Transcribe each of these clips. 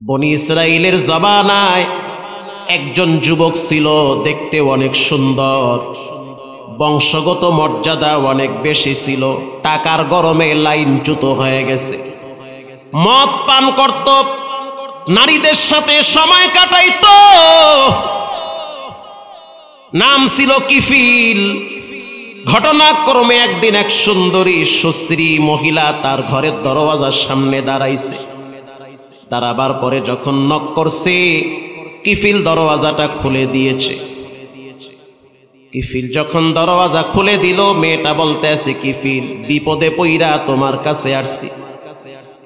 বনি ইসরাইলের জমানায় একজন যুবক ছিল, দেখতে অনেক সুন্দর, বংশগত মর্যাদা অনেক বেশি ছিল, টাকার গরমে লাইনচ্যুত হয়ে গেছে, মদ পান করত, নারীদের সাথে সময় কাটাইত, নাম ছিল কিফিল। ঘটনাক্রমে একদিন এক সুন্দরী সুশ্রী মহিলা তার ঘরের দরওয়াজার সামনে দাঁড়াইছে। দাঁড়াবার পরে যখন নক করছে, কিফিল দরওয়াজাটা খুলে দিয়েছে। কিফিল যখন দরওয়াজা খুলে দিল, মেয়েটা বলতে আছে, কিফিল, বিপদে পইরা তোমার কাছে আসছি,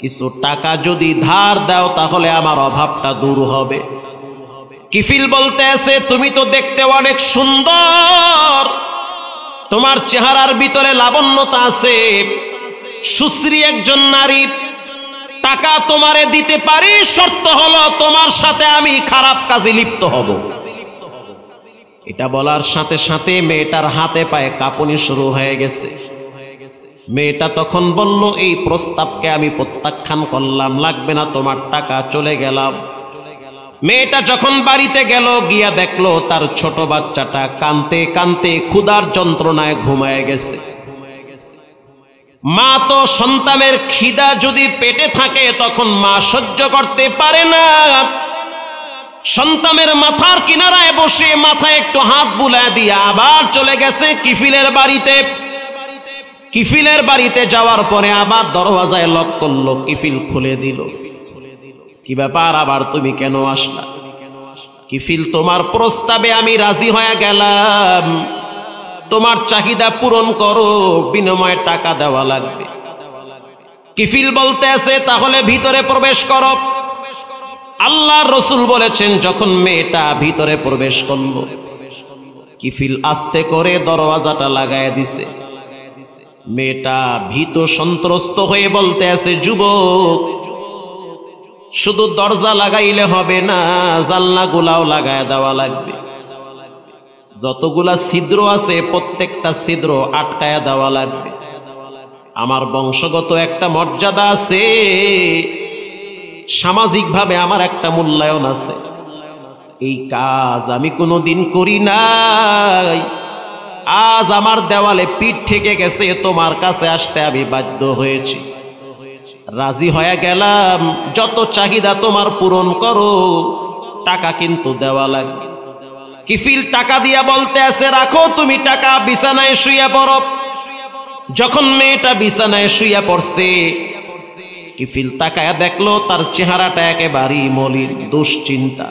কিছু টাকা যদি ধার দাও তাহলে আমার অভাবটা দূর হবে। কিফিল বলতে আছে, তুমি তো দেখতে অনেক সুন্দর, তোমার চেহারার ভিতরে লাবণ্যতা আছে, সুশ্রী একজন নারী, টাকা তোমারে দিতে পারি, শর্ত হলো তোমার সাথে আমি খারাপ কাজে লিপ্ত হব। এটা বলার সাথে সাথে মেয়েটার হাতে পায়ে কাঁপুনি শুরু হয়ে গেছে। মেয়েটা তখন বলল, এই প্রস্তাবকে আমি প্রত্যাখ্যান করলাম, লাগবে না তোমার টাকা, চলে গেলাম। মেয়েটা যখন বাড়িতে গেল, গিয়া দেখলো তার ছোট বাচ্চাটা কাঁদতে কাঁদতে ক্ষুধার যন্ত্রণায় ঘুমায় গেছে। মা তো সন্তানের খিদা যদি পেটে থাকে তখন মা সহ্য করতে পারে না, সন্তানের মাথার কিনারায় বসে মাথায় একটু হাত বুলায় দিয়ে আবার চলে গেছে কিফিলের বাড়িতে। কিফিলের বাড়িতে যাওয়ার পরে আবার দরওয়াজায় লক করলো, কিফিল খুলে দিল। কি ব্যাপার, আবার তুমি কেন আসলা? কিফিল, তোমার প্রস্তাবে আমি রাজি হয়ে গেলাম, তোমার চাহিদা পূরণ করো, বিনিময়ে টাকা দেওয়া লাগবে। কিফিল বলতে আছে, তাহলে ভিতরে প্রবেশ করো। আল্লাহর রাসূল বলেছেন, যখন মেয়েটা ভিতরে প্রবেশ করলো, কিফিল আস্তে করে দরওয়াজাটা লাগায় দিছে। মেয়েটা ভীত সন্ত্রস্ত হয়ে বলতে আছে, যুবক, শুধু দরজা লাগাইলে হবে না, জানলাগুলাও লাগায় দেওয়া লাগবে, যতগুলা ছিদ্র আছে প্রত্যেকটা ছিদ্র আটকায়া দেওয়া লাগবে। আমার বংশগত একটা মর্যাদা আছে, সামাজিকভাবে আমার একটা মূল্যায়ন আছে, এই কাজ আমি কোনোদিন করি নাই, আজ আমার দেওয়ালে পিঠ ঠেকে গেছে, তোমার কাছে আসতে আমি বাধ্য হয়েছি, রাজি হয়ে গেলাম, যত চাহিদা তোমার পূরণ করো, টাকা কিন্তু দেওয়া লাগবে। কিফিল টাকা দিয়া বলতে আছে, রাখো তুমি টাকা, বিছানায় শুয়ে পড়ো। যখন মেয়েটা বিছানায় শুয়ে পড়ছে, কিফিল তাকায়া দেখলো তার চেহারাটা একেবারেই মলিন, দুশ্চিন্তা,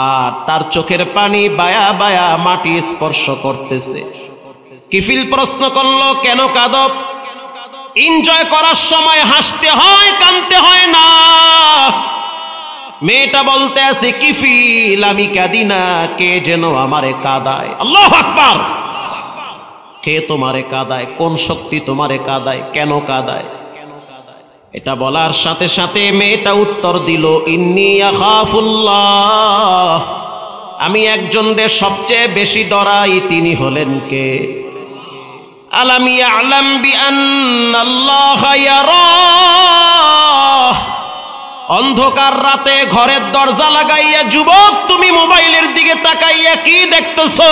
আর তার চোখের পানি বায়া বায়া মাটি স্পর্শ করতেছে। কিফিল প্রশ্ন করলো, কেন কাঁদো? এনজয় করার সময় হাসতে হয়, কাঁদতে হয় না। মেয়েটা বলতে আছে, কিফিল, আমি কাঁদি না, কে যেন আমারে কাঁদায়। আল্লাহু আকবার! কে তোমারে কাঁদায়? কোন শক্তি তোমারে কাঁদায়? কেন কাঁদায়? এটা বলার সাথে সাথে মেয়েটা উত্তর দিল, ইন্নী আখাফুল্লাহ, আমি একজনকে সবচেয়ে বেশি ডরাই, তিনি হলেন কে? আলাম ইয়ালাম বিআন্নাল্লাহা ইয়ারাহ, অন্ধকার রাতে ঘরের দরজা লাগাইয়া যুবক তুমি মোবাইলের দিকে তাকাইয়া কি দেখতেছো?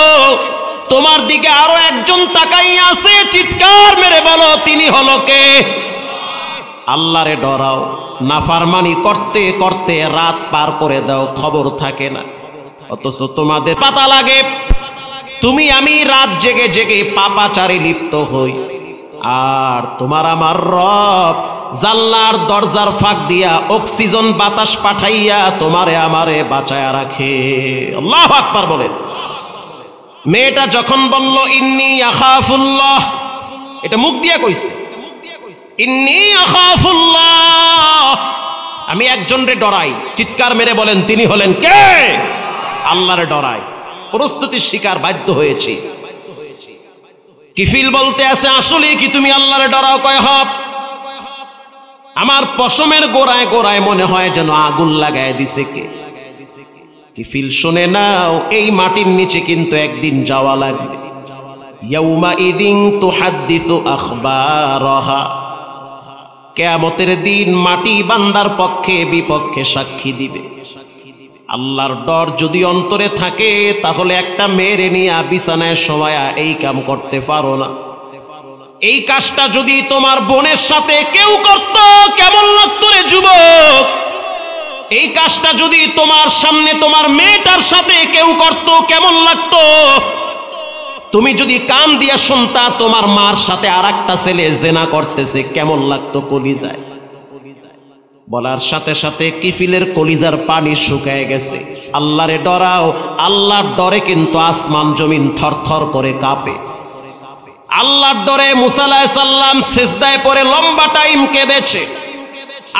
তোমার দিকে আরো একজন তাকাইয়া আছে, চিৎকার মেরে বলো, তিনি হলো কে? আল্লাহরে ডরাও, নাফরমানি করতে করতে রাত পার করে দাও, খবর থাকে না, অথচ তোমাদের পাতা লাগে। তুমি আমি রাত জেগে জেগে পাপাচারে লিপ্ত হই, আর তোমার আমার রব জানলার দরজার ফাঁক দিয়া অক্সিজেন বাতাস পাঠাইয়া তোমারে আমারে বাঁচায়া রাখে। আল্লাহু আকবার বলেন। মেয়েটা যখন বলল, ইন্নী আখাফুল্লাহ, এটা মুখ দিয়ে কইছে, ইন্নী আখাফুল্লাহ, আমি একজনরে ডরাই, চিৎকার মেরে বলেন, তিনি হলেন কে? আল্লাহরে ডরাই, প্রস্তুতির শিকার বাধ্য হয়েছি। কিফিল বলতে আছে, আসলে কি তুমি আল্লাহরে ডরাও? কয় হব, আমার পশমের গোড়ায় গোড়ায় মনে হয় যেন আগুন লাগায় দিছে কে। কিফিল, শুনে নাও, এই মাটির নিচে কিন্তু একদিন যাওয়া লাগবে। ইয়াউমা ইযিন তুহাদ্দিসু আখবারাহা, কিয়ামতের দিন মাটি বান্দার পক্ষে বিপক্ষে সাক্ষী দিবে। আল্লাহর ডর যদি অন্তরে থাকে তাহলে একটা মেয়েরে নিয়ে বিছানায় শোয়া এই কাম করতে পারো না। এই কাজটা যদি তোমার বোনের সাথে কেউ করত কেমন লাগতো রে যুবক? এই কাজটা যদি তোমার সামনে তোমার মেয়েটার সাথে কেউ করত কেমন লাগতো? তুমি যদি কান দিয়ে শুনতা তোমার মার সাথে আরেকটা ছেলে জিনা করতেছে কেমন লাগতো কলিজায়? বলার সাথে সাথে কিফিলের কলিজার পানি শুকায় গেছে। আল্লাহরে ডরাও, আল্লাহর ডরে কিন্তু আসমান জমিন থরথর করে কাঁপে। আল্লাহর ডরে মুসা আলাইহিস সালাম সিজদায় পড়ে লম্বা টাইম কেঁদেছে।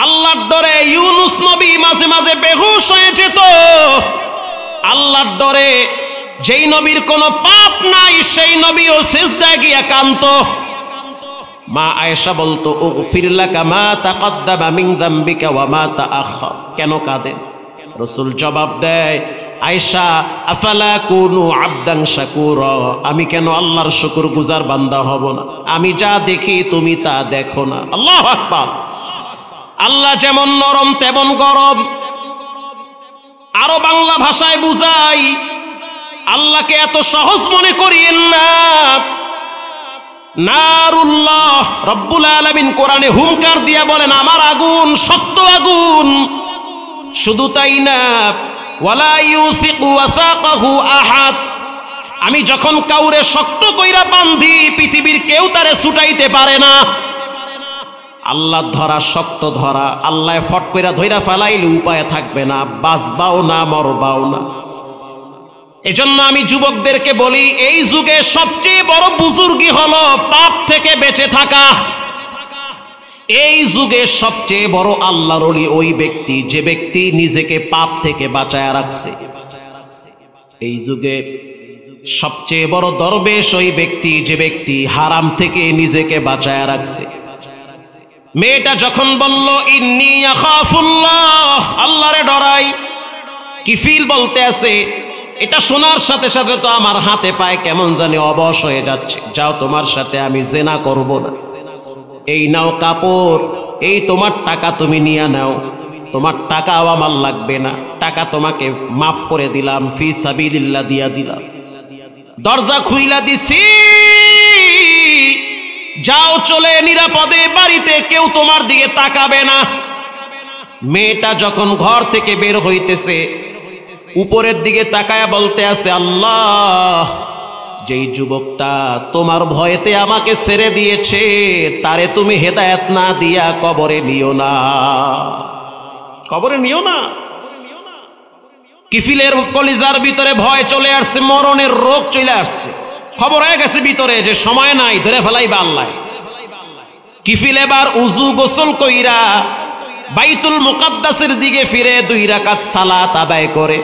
আল্লাহর ডরে ইউনুস নবী মাঝে মাঝে বেহুশ হয়ে যেত। আল্লাহর ডরে যেই নবীর কোনো পাপ নাই সেই নবীও সিজদায় গিয়ে কাঁদতো। মা আয়েশা বলতো উগফির লাকা মা তাকদ্দামা মিন যামবিকা ওয়া মা তাআখার। কেন কাঁদেন? রাসূল জবাব দেয়, আয়েশা আফালা কুনু আবদান শাকুরা, আমি কেন আল্লাহর শুকরগুজার বান্দা হব না? আমি যা দেখি তুমি তা দেখো না। আল্লাহু আকবার। আল্লাহ যেমন নরম তেমন গরম। আরো বাংলা ভাষায় বুঝাই, আল্লাহকে এত সহজ মনে করিয়েন না। নারুল্লাহ রব্বুল আলামিন কোরআনে হুঙ্কার দিয়া বলেন আমার আগুন শক্ত আগুন। শুধু তাই না, ওয়ালা ইউসিকু ওয়াসাকাহু আহাদ, আমি যখন কাউরে শক্ত কইরা বান্ধি পৃথিবীর কেউ তারে ছুটাইতে পারে না। আল্লাহ ধরা শক্ত ধরা, আল্লাহ ফট কইরা ধইরা ফেলাইলে উপায় থাকবে না, বাঁচবাও না মরবাও না। এজন্য আমি যুবকদেরকে বলি এই যুগে সবচেয়ে বড় বুজুর্গি হলো পাপ থেকে বেঁচে থাকা। এই যুগে সবচেয়ে বড় আল্লাহর ওলি ওই ব্যক্তি যে ব্যক্তি নিজেকে পাপ থেকে বাঁচায় রাখছে। এই যুগে সবচেয়ে বড় দরবেশ ওই ব্যক্তি যে ব্যক্তি হারাম থেকে নিজেকে বাঁচায় রাখছে। মেয়েটা যখন বলল ইন্নী আখাফুল্লাহ, আল্লাহরে ডরাই, কিফিল বলতে আছে, এটা শোনার সাথে সাথে তো আমার হাতে পায়ে কেমন জানি অবশ হয়ে যাচ্ছে। যাও তোমার সাথে আমি জিনা করব না। এই নাও কাপড়, এই তোমার টাকা তুমি নিয়ে নাও, তোমার টাকাও আমার লাগবে না, টাকা তোমাকে মাফ করে দিলাম, ফি সাবিলিল্লাহ দিয়া দিলাম। দরজা খুইলা দিছি, যাও চলে নিরাপদে বাড়িতে, কেউ তোমার দিকে তাকাবে না। মেয়েটা যখন ঘর থেকে বের হইতেছে উপরের দিকে তাকায়া বলতে আছে, আল্লাহ যেই যুবকটা তোমার ভয়েতে আমাকে ছেড়ে দিয়েছে তারে তুমি হেদায়েত না দিয়া কবরে নিও না, কবরে নিও না। কিফিলের কলিজার ভিতরে ভয় চলে আসছে, মরণের রোগ চলে আসছে, খবর হয়ে গেছে ভিতরে যে সময় নাই, ধরে ফেলাইবা আল্লাহ। কিফিল এবার উজু গোসল কইরা বাইতুল মুকাদ্দাসের দিকে ফিরে 2 রাকাত সালাত আদায় করে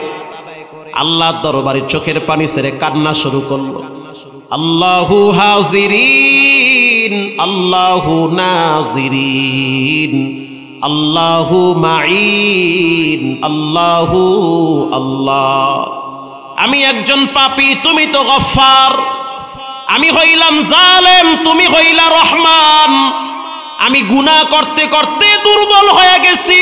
আল্লাহর দরবারে চোখের পানি ছেড়ে কান্না শুরু করলো। আল্লাহু হাজিরিন আল্লাহু নাজিরিন আল্লাহু মাঈন আল্লাহু আল্লাহ। আমি একজন পাপী, তুমি তো গফফার। আমি হইলাম জালেম, তুমি হইলা রহমান। আমি গুনাহ করতে করতে দুর্বল হয়ে গেছি,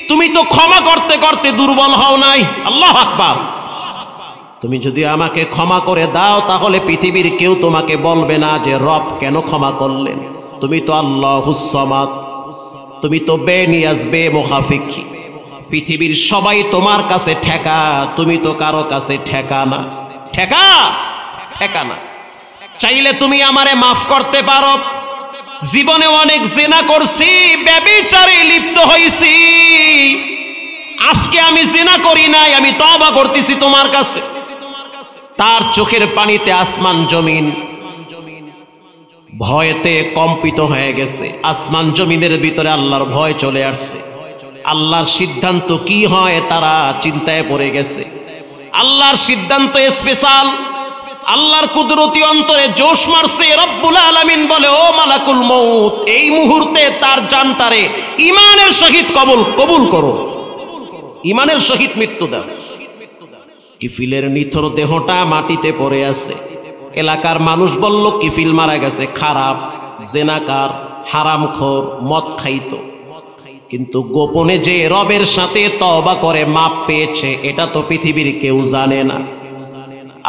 তুমি তো ক্ষমা করতে করতে দুর্বল হও নাই। আল্লাহু আকবার। তুমি যদি আমাকে ক্ষমা করে দাও তাহলে পৃথিবীর কেউ তোমাকে বলবে না যে রব কেন ক্ষমা করলেন। তুমি তো আল্লাহুস সামাদ, তুমি তো বেনিয়াজ বেমুখাফিক। পৃথিবীর সবাই তোমার কাছে ঠেকা, তুমি তো কারো কাছে ঠেকা না। ঠেকা ঠেকা না। চাইলে তুমি আমারে মাফ করতে পারো। জীবনে অনেক জিনা করছি, ব্যভিচারে লিপ্ত হইছি, আজকে আমি জিনা করি নাই, আমি তওবা করতেছি তোমার কাছে। তার চোখের পানিতে আসমান জমিন ভয়তে কম্পিত হয়ে গেছে। আসমান জমিনের ভিতরে আল্লাহর ভয় চলে আসছে। আল্লাহর সিদ্ধান্ত কি হয় তারা চিন্তায় পড়ে গেছে। আল্লাহর সিদ্ধান্ত স্পেশাল। আল্লাহর কুদরতি অন্তরে জোশ মারছে। রব্বুল আলামিন বলে, ও মালাকুল মউত, এই মুহূর্তে তার জানটারে ঈমানের সহিত কবুল করো, ঈমানের সহিত মৃত্যু দাও। কিফিলের নিথর দেহটা মাটিতে পড়ে আছে। এলাকার মানুষ বলল কিফিল মারা গেছে, খারাপ। জেনাকার, হারামখোর, মদ খাইতো, কিন্তু গোপনে যে রবের সাথে তওবা করে মাপ পেয়েছে এটা তো পৃথিবীর কেউ জানে না।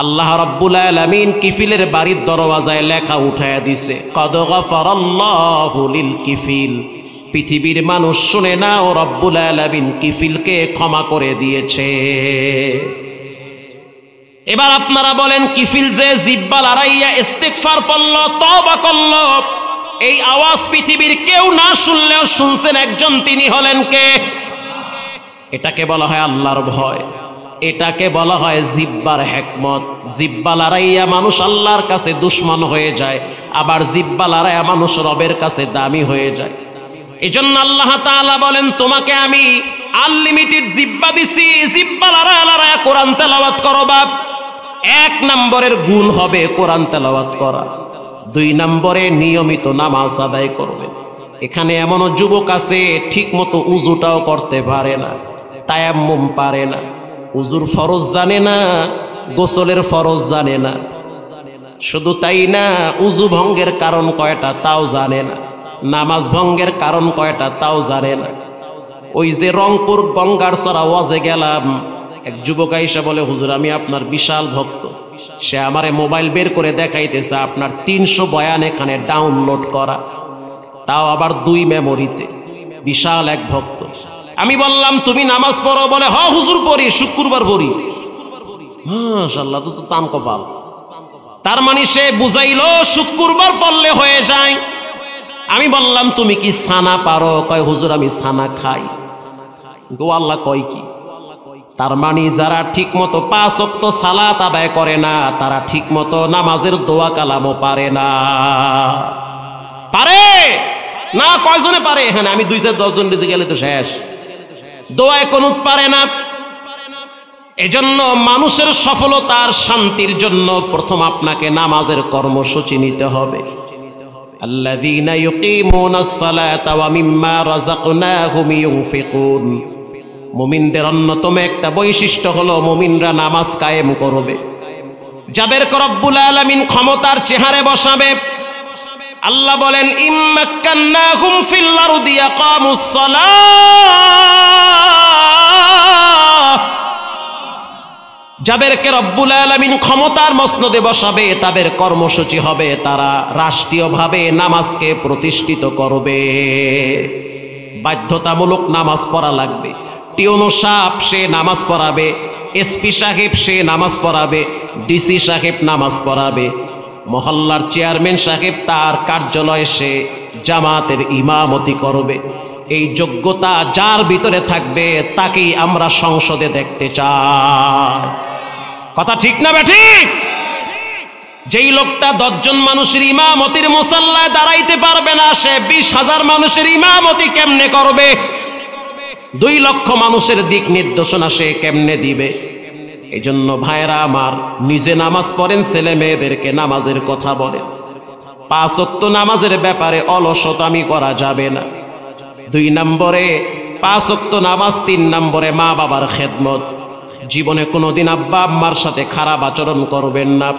আল্লাহ রাব্বুল আলামিন কিফিলের বাড়ির দরওয়াজায় লেখা উঠায়া দিছে, কদ গফারাল্লাহু লিল কিফিল। পৃথিবীর মানুষ শুনে না, ও রব্বুল আলামিন কিফিলকে ক্ষমা করে দিয়েছে। এবার আপনারা বলেন, কিফিল যে জিব্বা লড়াইয়া ইস্তিগফার পড়ল, তওবা করল, এই আওয়াজ পৃথিবীর কেউ না শুনলেও শুনছেন একজন, তিনি হলেন কে? এটাকে বলা হয় আল্লাহর ভয়, এটাকে বলা হয় জিব্বার হিকমত। জিব্বা লড়াইয়া মানুষ আল্লাহর কাছে দুশমন হয়ে যায়, আবার জিব্বা লড়াইয়া মানুষ রবের কাছে দামি হয়ে যায়। এজন্য আল্লাহ তাআলা বলেন, তোমাকে আমি আনলিমিটেড জিব্বা দিছি, জিব্বা লড়াইয়া লড়াইয়া কোরআন তেলাওয়াত করবা। 1 নম্বরের গুণ হবে কোরআন তেলাওয়াত করা, 2 নম্বরে নিয়মিত নামাজ আদায় করবে। এখানে এমনও যুবক আছে ঠিক মতো উজুটাও করতে পারে না, তায়াম্মুম পারে না, উজুর ফরজ জানে না, গোসলের ফরজ জানে না, শুধু তাই না, উজু ভঙ্গের কারণ কয়টা তাও জানে না, নামাজ ভঙ্গের কারণ কয়টা তাও জানে না। ওই যে রংপুর গঙ্গারচড়া ওয়াজে গেলাম, এক যুবক আইসা বলে, হুজুর আমি আপনার বিশাল ভক্ত। সে আমারে মোবাইল বের করে দেখাইতেছে আপনার 300 বয়ান এখানে ডাউনলোড করা, তাও আবার 2 মেমোরিতে। বিশাল এক ভক্ত। আমি বললাম তুমি নামাজ পড়ো? বলে হ হুজুর পড়ি, শুক্রবার পড়ি। মাশাআল্লাহ, তো চান কপাল। তার মানে সে বুঝাইলো শুক্রবার পড়লে হয়ে যায়। আমি বললাম তুমি কি ছানা পারো? কয় হুজুর আমি ছানা খাই। গো আল্লাহ কয় কি? তার মানে যারা ঠিক মতো 5 ওয়াক্ত সালাত আদায় করে না, তারা ঠিক মতো নামাজের দোয়া কালামও পারে না। পারে না? কয়জনে পারে এখানে? আমি 2-10 জন বেজে গেলে তো শেষ। দোয়ায় কুনুত পারে না। এজন্য মানুষের সফলতার শান্তির জন্য প্রথম আপনাকে নামাজের কর্মসূচি নিতে হবে। আল্লাযীনা ইউকিমুনাস সালাতা ওয়া মিম্মা রাযাকনাহুম ইউনফিকুন। মুমিনদের অন্যতম একটা বৈশিষ্ট্য হলো মুমিনরা নামাজ কায়েম করবে। যাদেরকে রব্বুল আলামিন ক্ষমতার চেহারে বসাবে, আল্লাহ বলেন ইম্মাক্কান্নাহুম ফিল আরদি ইয়াকামুস সালাহ। যাদেরকে রব্বুল আলামিন ক্ষমতার মসনদে বসাবে, তাদের কর্মসূচি হবে তারা রাষ্ট্রীয়ভাবে নামাজকে প্রতিষ্ঠিত করবে। বাধ্যতামূলক নামাজ পড়া লাগবে। টিওনো সাহেব সে নামাজ পড়াবে, এসপি সাহেব সে নামাজ পড়াবে, ডিসি সাহেব নামাজ পড়াবে, মহল্লার চেয়ারম্যান সাহেব তার কার্যালয়ে সে জামাতের ইমামতি করবে। এই যোগ্যতা যার ভিতরে থাকবে তাকেই আমরা সংসদে দেখতে চাই। কথা ঠিক না বেঠিক? যেই লোকটা 10 জন মানুষের ইমামতির মুসাল্লায় দাঁড়াইতে পারবে না, সে 20,000 মানুষের ইমামতি কেমনে করবে? 2 লক্ষ মানুষের দিক নির্দেশনা সে কেমনে দিবে? এই জন্য ভাইরা আমার, নিজে নামাজ পড়েন, ছেলে মেয়েদেরকে নামাজের কথা বলেন। 5 ওয়াক্ত নামাজের ব্যাপারে অলসতামি করা যাবে না। 2 নম্বরে 5 ওয়াক্ত নামাজ, 3 নম্বরে মা বাবার খেদমত। জীবনে কোনোদিন আব্বা আম্মার সাথে খারাপ আচরণ করবেন না।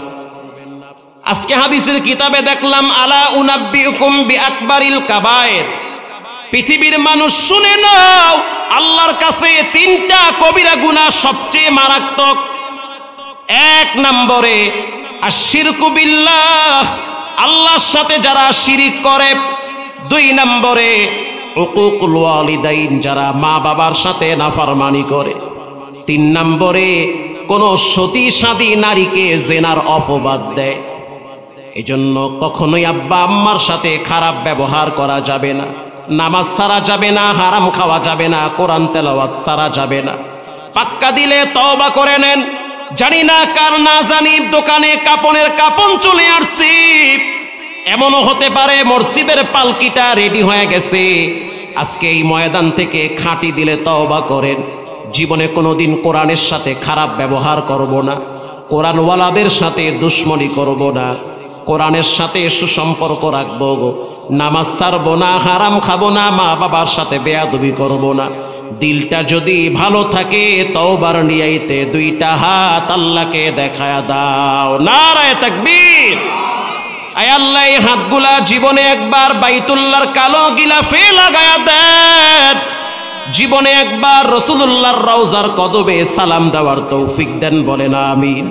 আজকে হাদিসের কিতাবে দেখলাম, আলা উনাব্বিউকুম বিআকবারিল কাবায়ের। পৃথিবীর মানুষ শুনে নাও, আল্লাহর কাছে 3টা কবিরা গুনাহ সবচেয়ে মারাত্মক। 1 নম্বরে আশিরকু বিল্লাহ, আল্লাহর সাথে যারা শিরিক করে। 2 নম্বরে উকুকুল ওয়ালিদাইন, যারা মা বাবার সাথে নাফরমানি করে। 3 নম্বরে কোন সতী সাদী নারীকে জেনার অপবাদ দেয়। এজন্য কখনোই আব্বা আম্মার সাথে খারাপ ব্যবহার করা যাবে না। নামাজ ছাড়া যাবে না, হারাম খাওয়া যাবে না, কোরআন তেলাওয়াত ছাড়া যাবে না। পাক্কা দিলে তওবা করে নেন। জানি না কার না জানি দোকানে কাপনের কাপন চলে আসছি, এমনও হতে পারে মসজিদের পালকিটা রেডি হয়ে গেছে। আজকে এই ময়দান থেকে খাঁটি দিলে তওবা করেন। জীবনে কোনোদিন কোরআনের সাথে খারাপ ব্যবহার করব না, কোরআনওয়ালাদের সাথে দুশ্মনী করব না, কোরআনের সাথে সুসম্পর্ক রাখবো, নামাজ ছাড়বো না, হারাম খাবো না, মা বাবার সাথে বেয়াদবি করবো না। দিলটা যদি ভালো থাকে, তওবার নিয়াইতে 2টা হাত আল্লাহকে দেখায়া দাও। নারায়ে তাকবীর। আয় আল্লাহ এই হাতগুলা জীবনে একবার বাইতুল্লাহর কালো গিলাফে লাগায়া দেন, জীবনে একবার রাসূলুল্লাহর রওজার কদমে সালাম দেওয়ার তৌফিক দেন, বলেন আমিন।